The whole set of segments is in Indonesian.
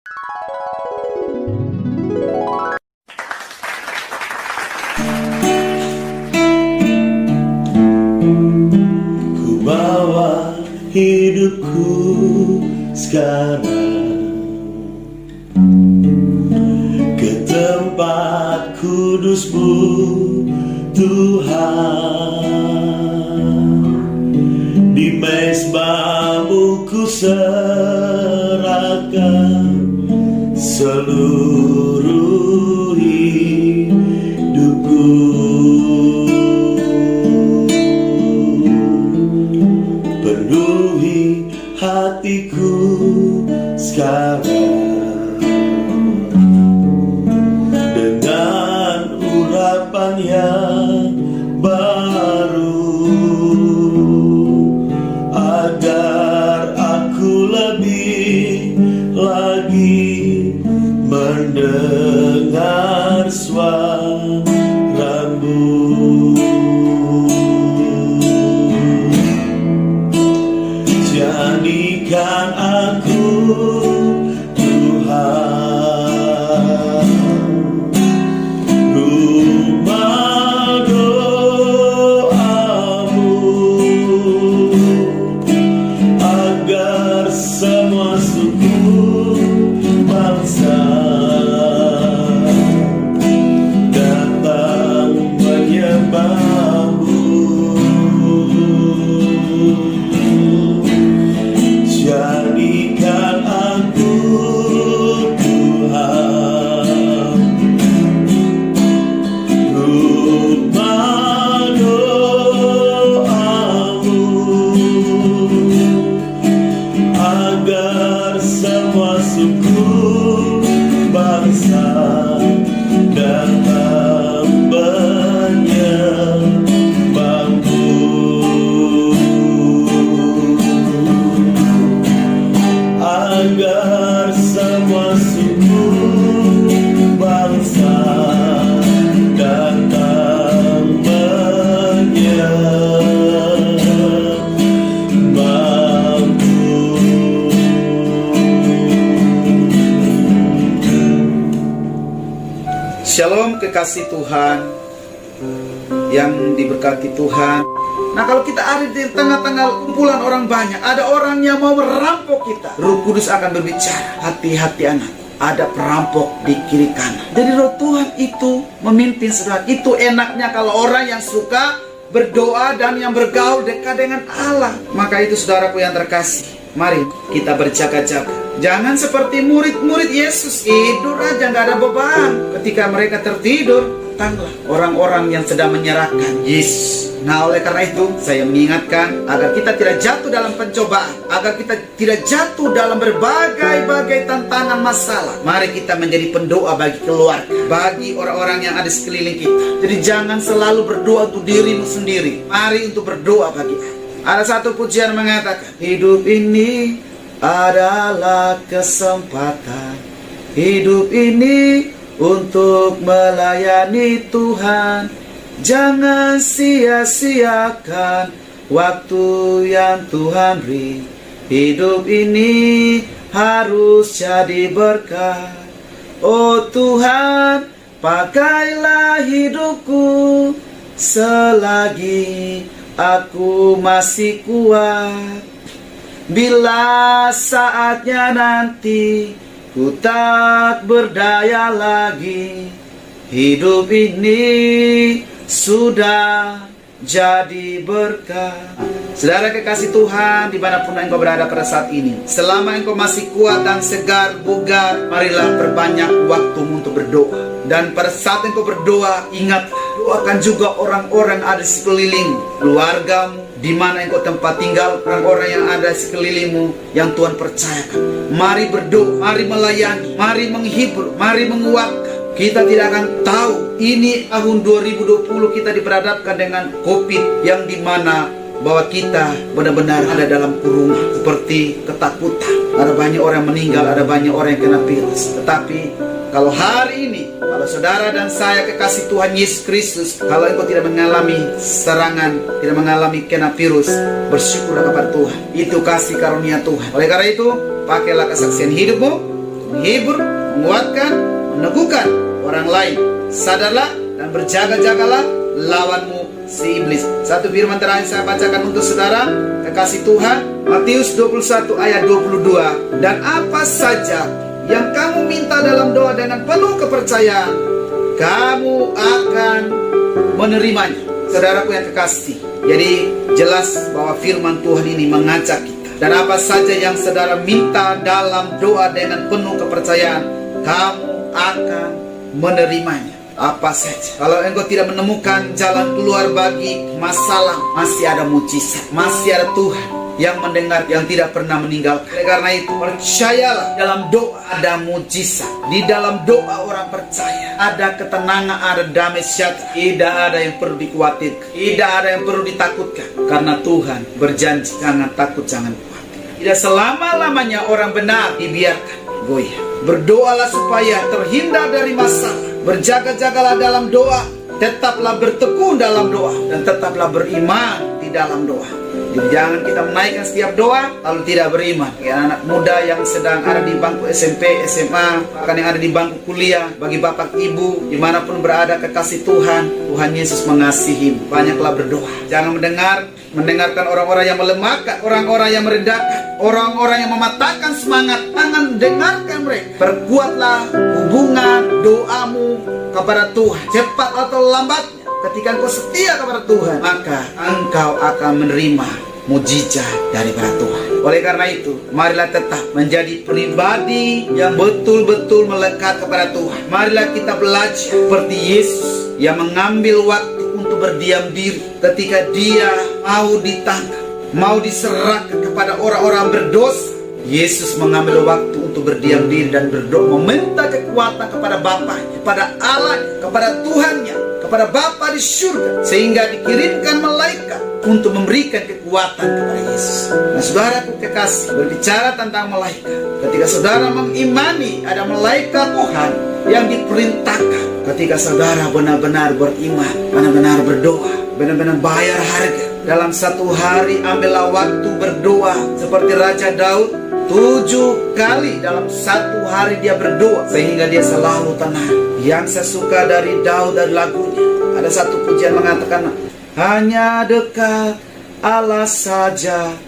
Ku bawa hidupku sekarang ke tempat kudus-Mu Tuhan. Di mezbah-Mu ku serahkan seluruh hidupku. Penuhi hatiku sekarang dengan urapan yang baru, agar aku lebih lagi mendengar suara-Mu. Jadikan aku Tuhan rumah doa-Mu, agar semua suku bangsa datang menyembah-Mu. Jadikan aku Tuhan rumah doa-Mu, agar semua suku bangsa datang menyembah-Mu. Agar semua suku bangsa datang menyembah-Mu. Shalom kekasih Tuhan yang diberkati Tuhan. Nah, kalau kita ada di tengah-tengah kumpulan orang banyak, ada orang yang mau merampok kita, Roh Kudus akan berbicara, hati-hati anak, ada perampok di kiri kanan. Jadi Roh Tuhan itu memimpin saudara. Itu enaknya kalau orang yang suka berdoa dan yang bergaul dekat dengan Allah. Maka itu saudaraku yang terkasih, mari kita berjaga-jaga. Jangan seperti murid-murid Yesus, tidur aja nggak ada beban. Ketika mereka tertidur, datanglah orang-orang yang sedang menyerahkan Yesus. Nah, oleh karena itu saya mengingatkan agar kita tidak jatuh dalam pencobaan, agar kita tidak jatuh dalam berbagai tantangan masalah. Mari kita menjadi pendoa bagi keluarga, bagi orang-orang yang ada sekeliling kita. Jadi jangan selalu berdoa untuk dirimu sendiri. Mari untuk berdoa bagi Allah. Ada satu pujian mengatakan, hidup ini adalah kesempatan, hidup ini untuk melayani Tuhan. Jangan sia-siakan waktu yang Tuhan beri. Hidup ini harus jadi berkat. Oh Tuhan, pakailah hidupku selagi aku masih kuat. Bila saatnya nanti ku tak berdaya lagi, hidup ini sudah jadi berkat. Saudara kekasih Tuhan, dimanapun engkau berada pada saat ini, selama engkau masih kuat dan segar, bugar, marilah perbanyak waktumu untuk berdoa. Dan pada saat engkau berdoa, ingat, doakan juga orang-orang ada di sekelilingmu, keluargamu, di mana engkau tempat tinggal, orang-orang yang ada di sekelilingmu yang Tuhan percayakan. Mari berdoa, mari melayani, mari menghibur, mari menguatkan. Kita tidak akan tahu, ini tahun 2020 kita diperhadapkan dengan COVID, yang dimana bahwa kita benar-benar ada dalam kurungan, seperti ketakutan. Ada banyak orang meninggal, ada banyak orang yang kena virus. Tetapi kalau hari ini, kalau saudara dan saya kekasih Tuhan Yesus Kristus, kalau engkau tidak mengalami serangan, tidak mengalami kena virus, bersyukurlah kepada Tuhan. Itu kasih karunia Tuhan. Oleh karena itu, pakailah kesaksian hidupmu, menghibur, menguatkan, meneguhkan orang lain. Sadarlah dan berjaga-jagalah lawanmu si iblis. Satu firman terakhir saya bacakan untuk saudara, kekasih Tuhan, Matius 21 ayat 22. Dan apa saja yang kamu minta dalam doa dengan penuh kepercayaan, kamu akan menerimanya. Saudaraku yang kekasih, jadi jelas bahwa firman Tuhan ini mengajak kita. Dan apa saja yang saudara minta dalam doa dengan penuh kepercayaan, kamu akan menerimanya. Apa saja. Kalau engkau tidak menemukan jalan keluar bagi masalah, masih ada mujizat, masih ada Tuhan yang mendengar, yang tidak pernah meninggalkan. Oleh karena itu, percayalah, dalam doa ada mujizat. Di dalam doa orang percaya ada ketenangan, ada damai sejahtera. Tidak ada yang perlu dikhawatirkan, tidak ada yang perlu ditakutkan, karena Tuhan berjanji, jangan takut, jangan khawatir. Tidak selama-lamanya orang benar dibiarkan goyah. Berdoalah supaya terhindar dari masalah. Berjaga-jagalah dalam doa, tetaplah bertekun dalam doa, dan tetaplah beriman di dalam doa. Jadi jangan kita menaikkan setiap doa lalu tidak beriman. Ya, anak muda yang sedang ada di bangku SMP, SMA, bahkan yang ada di bangku kuliah, bagi bapak ibu dimanapun berada, kekasih Tuhan, Tuhan Yesus mengasihi. Banyaklah berdoa. Jangan mendengarkan orang-orang yang melemahkan, orang-orang yang merendahkan, orang-orang yang mematahkan semangat. Jangan dengarkan mereka. Perkuatlah hubungan doamu kepada Tuhan. Cepat atau lambatnya, ketika engkau setia kepada Tuhan, maka engkau akan menerima mujizat daripada Tuhan. Oleh karena itu, marilah tetap menjadi pribadi yang betul-betul melekat kepada Tuhan. Marilah kita belajar seperti Yesus yang mengambil waktu untuk berdiam diri ketika dia mau ditangkap, mau diserahkan kepada orang-orang berdosa. Yesus mengambil waktu untuk berdiam diri dan berdoa, meminta kekuatan kepada Bapaknya, kepada Allah, kepada Tuhannya, kepada Bapa di surga, sehingga dikirimkan malaikat untuk memberikan kekuatan kepada Yesus. Nah, saudaraku kekasih, berbicara tentang malaikat, ketika saudara mengimani ada malaikat Tuhan yang diperintahkan, ketika saudara benar-benar beriman, benar-benar berdoa, benar-benar bayar harga, dalam satu hari ambillah waktu berdoa seperti Raja Daud. 7 kali dalam satu hari dia berdoa sehingga dia selalu tenang. Yang saya suka dari Daud dan lagunya, ada satu pujian mengatakan, hanya dekat Allah saja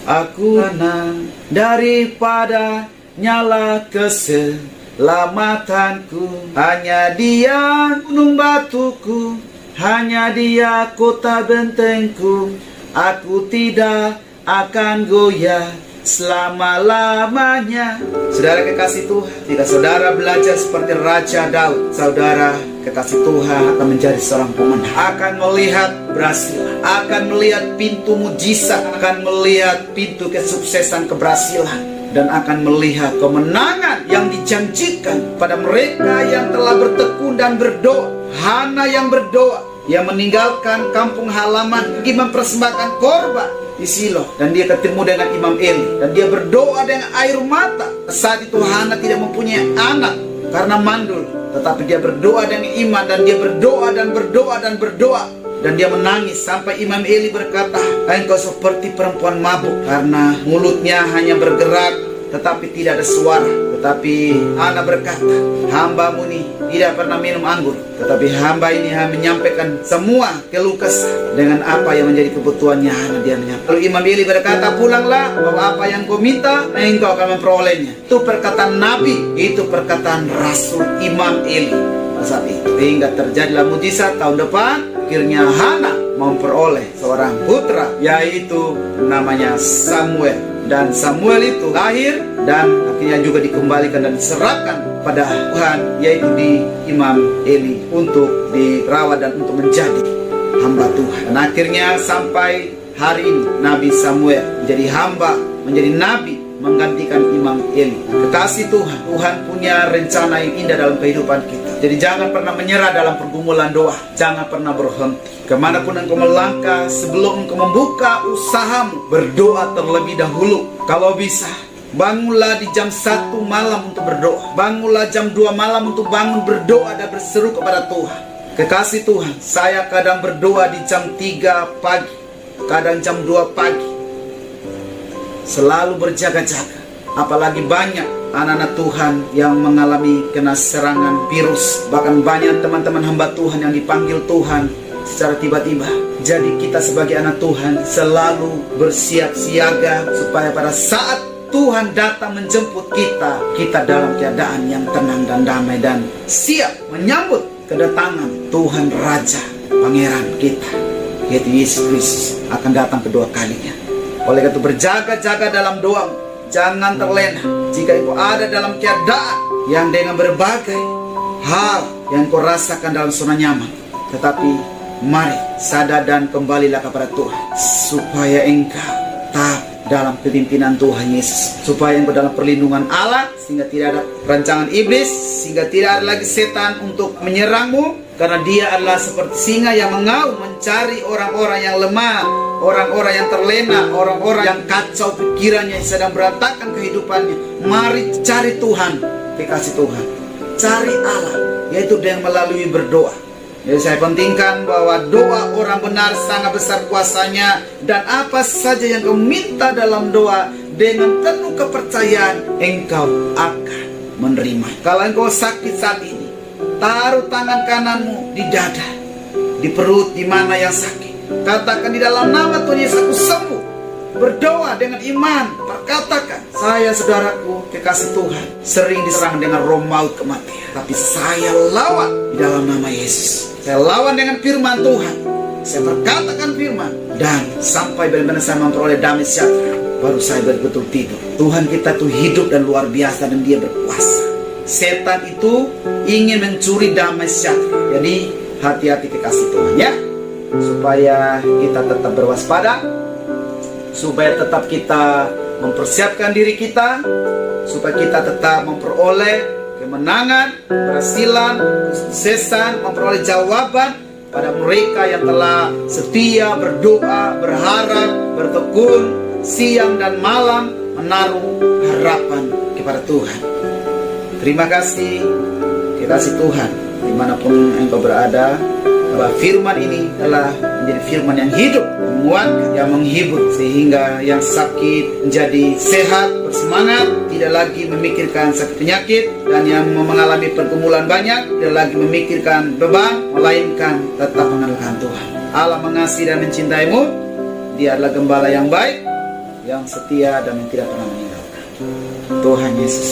aku tenang, daripada nyala keselamatanku. Hanya dia gunung batuku, hanya dia kota bentengku. Aku tidak akan goyah selama-lamanya. Saudara kekasih Tuhan, jika saudara belajar seperti Raja Daud, saudara kekasih Tuhan akan menjadi seorang pemenang, akan melihat berhasil, akan melihat pintu mujizat, akan melihat pintu kesuksesan, keberhasilan, dan akan melihat kemenangan yang dijanjikan pada mereka yang telah bertekun dan berdoa. Hana yang berdoa, yang meninggalkan kampung halaman pergi mempersembahkan korban di Silo, dan dia ketemu dengan Imam Eli, dan dia berdoa dengan air mata. Saat itu Hana tidak mempunyai anak karena mandul, tetapi dia berdoa dengan iman, dan dia berdoa dan berdoa dan berdoa, dan dia menangis sampai Imam Eli berkata, engkau seperti perempuan mabuk, karena mulutnya hanya bergerak tetapi tidak ada suara. Tetapi Hana berkata, hambamu ini tidak pernah minum anggur, tetapi hamba ini hanya menyampaikan semua keluh kesah dengan apa yang menjadi kebutuhannya. Hana dia menyampaikan. Lalu Imam Eli berkata, pulanglah, bahwa apa yang kau minta, engkau akan memperolehnya. Itu perkataan Nabi, itu perkataan Rasul Imam Eli saat itu. Hingga terjadilah mujizat. Tahun depan akhirnya Hana memperoleh seorang putra, yaitu namanya Samuel. Dan Samuel itu lahir dan akhirnya juga dikembalikan dan diserahkan pada Tuhan, yaitu di Imam Eli, untuk dirawat dan untuk menjadi hamba Tuhan. Dan akhirnya sampai hari ini Nabi Samuel menjadi hamba, menjadi nabi, menggantikan Imam Eli. Kekasih Tuhan, Tuhan punya rencana yang indah dalam kehidupan kita. Jadi jangan pernah menyerah dalam pergumulan doa. Jangan pernah berhenti. Kemanapun engkau melangkah, sebelum engkau membuka usahamu, berdoa terlebih dahulu. Kalau bisa, bangunlah di jam 1 malam untuk berdoa. Bangunlah jam 2 malam untuk bangun berdoa dan berseru kepada Tuhan. Kekasih Tuhan, saya kadang berdoa di jam 3 pagi, kadang jam 2 pagi. Selalu berjaga-jaga. Apalagi banyak anak-anak Tuhan yang mengalami kena serangan virus. Bahkan banyak teman-teman hamba Tuhan yang dipanggil Tuhan secara tiba-tiba. Jadi kita sebagai anak Tuhan selalu bersiap siaga supaya pada saat Tuhan datang menjemput kita, kita dalam keadaan yang tenang dan damai dan siap menyambut kedatangan Tuhan Raja Pangeran kita, yaitu Yesus Kristus akan datang kedua kalinya. Oleh karena itu berjaga-jaga dalam doa, jangan terlena. Jika engkau ada dalam keadaan yang dengan berbagai hal yang kau rasakan dalam zona nyaman, tetapi mari sadar dan kembalilah kepada Tuhan, supaya engkau tetap dalam kepimpinan Tuhan Yesus, supaya engkau dalam perlindungan Allah, sehingga tidak ada rancangan iblis, sehingga tidak ada lagi setan untuk menyerangmu, karena dia adalah seperti singa yang mengaum mencari orang-orang yang lemah, orang-orang yang terlena, orang-orang yang kacau pikirannya, yang sedang berantakan kehidupannya. Mari cari Tuhan, kekasih Tuhan, cari Allah, yaitu dengan melalui berdoa. Jadi saya pentingkan bahwa doa orang benar sangat besar kuasanya, dan apa saja yang kau minta dalam doa dengan penuh kepercayaan engkau akan menerima. Kalau engkau sakit saat ini, taruh tangan kananmu di dada, di perut di mana yang sakit. Katakan di dalam nama Tuhan Yesus aku sembuh. Berdoa dengan iman, perkatakan, saya saudaraku kekasih Tuhan sering diserang dengan roh maut kematian, tapi saya lawan di dalam nama Yesus. Saya lawan dengan firman Tuhan. Saya berkatakan firman, dan sampai benar-benar saya memperoleh damai sejahtera, baru saya betul-betul tidur. Tuhan kita tuh hidup dan luar biasa, dan dia berkuasa. Setan itu ingin mencuri damai sejahtera. Jadi hati-hati kekasih Tuhan ya, supaya kita tetap berwaspada, supaya tetap kita mempersiapkan diri kita, supaya kita tetap memperoleh kemenangan, keberhasilan, kesuksesan, memperoleh jawaban pada mereka yang telah setia berdoa, berharap, bertekun siang dan malam, menaruh harapan kepada Tuhan. Terima kasih, kekasih Tuhan, dimanapun engkau berada, bahwa firman ini adalah menjadi firman yang hidup, menguatkan, yang menghibur, sehingga yang sakit menjadi sehat, bersemangat, tidak lagi memikirkan sakit penyakit, dan yang mengalami pergumulan banyak tidak lagi memikirkan beban, melainkan tetap mengandalkan Tuhan. Allah mengasihi dan mencintaimu. Dia adalah gembala yang baik, yang setia, dan yang tidak pernah meninggalkan. Tuhan Yesus